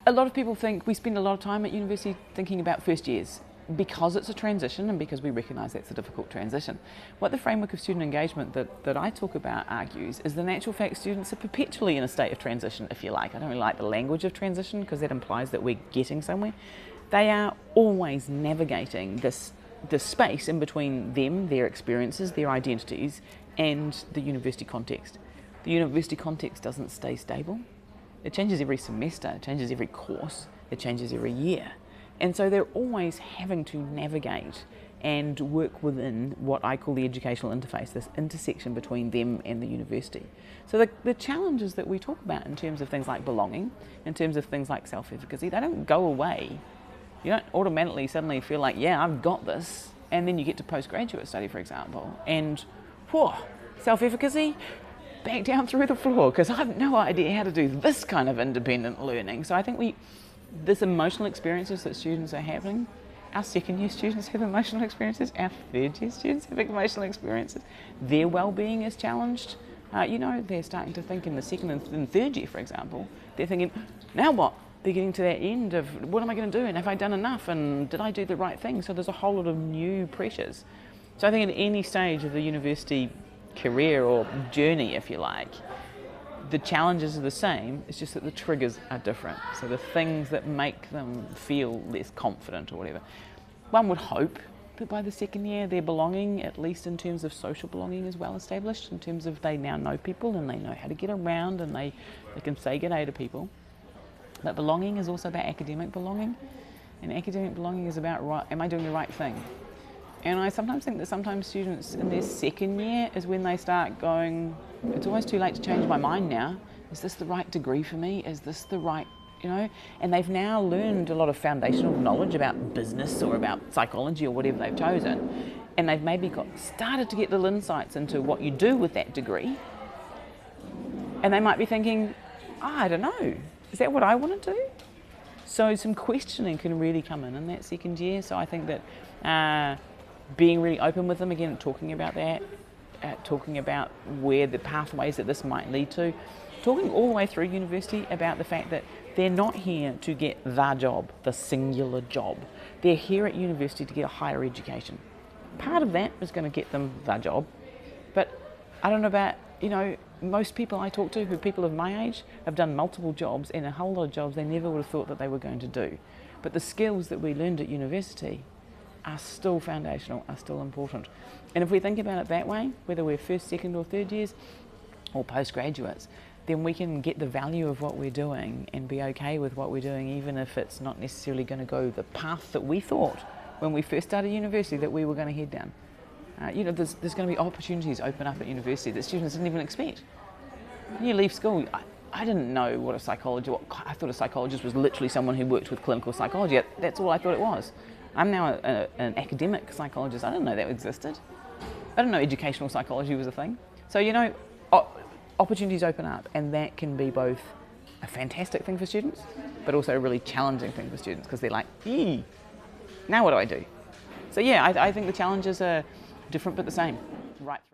A lot of people think we spend a lot of time at university thinking about first years because it's a transition and because we recognise that's a difficult transition. What the framework of student engagement that I talk about argues is the natural fact students are perpetually in a state of transition, if you like. I don't really like the language of transition because that implies that we're getting somewhere. They are always navigating this space in between them, their experiences, their identities, and the university context. The university context doesn't stay stable. It changes every semester, it changes every course, it changes every year. And so they're always having to navigate and work within what I call the educational interface, this intersection between them and the university. So the challenges that we talk about in terms of things like belonging, in terms of things like self-efficacy, they don't go away. You don't automatically suddenly feel like, yeah, I've got this, and then you get to postgraduate study, for example, and whew, self-efficacy, back down through the floor, because I have no idea how to do this kind of independent learning. So I think this emotional experiences that students are having, our second year students have emotional experiences, our third year students have emotional experiences, their well-being is challenged. They're starting to think in the second and third year, for example, they're thinking, now what? They're getting to that end of, what am I going to do, and have I done enough, and did I do the right thing? So there's a whole lot of new pressures. So I think at any stage of the university career or journey, if you like, the challenges are the same, it's just that the triggers are different. So the things that make them feel less confident or whatever. One would hope that by the second year their belonging, at least in terms of social belonging, is well established, in terms of they now know people and they know how to get around and they can say g'day to people. But belonging is also about academic belonging, and academic belonging is about, am I doing the right thing? And I sometimes think that sometimes students in their second year is when they start going, it's almost too late to change my mind now. Is this the right degree for me? Is this the right, And they've now learned a lot of foundational knowledge about business or about psychology or whatever they've chosen. And they've maybe started to get little insights into what you do with that degree. And they might be thinking, I don't know, is that what I want to do? So some questioning can really come in that second year. So I think that being really open with them, again, talking about that, talking about where the pathways that this might lead to, talking all the way through university about the fact that they're not here to get the job, the singular job. They're here at university to get a higher education. Part of that is going to get them the job, but I don't know about, most people I talk to, who people of my age, have done multiple jobs, and a whole lot of jobs they never would have thought that they were going to do. But the skills that we learned at university are still foundational, are still important. And if we think about it that way, whether we're first, second or third years or postgraduates, then we can get the value of what we're doing and be okay with what we're doing, even if it's not necessarily going to go the path that we thought when we first started university that we were going to head down. There's going to be opportunities open up at university that students didn't even expect. When you leave school, I didn't know what a psychologist was. I thought a psychologist was literally someone who worked with clinical psychology. That's all I thought it was. I'm now an academic psychologist. I didn't know that existed. I didn't know educational psychology was a thing. So, opportunities open up, and that can be both a fantastic thing for students, but also a really challenging thing for students, because they're like, now what do I do? So yeah, I think the challenges are different but the same, right through.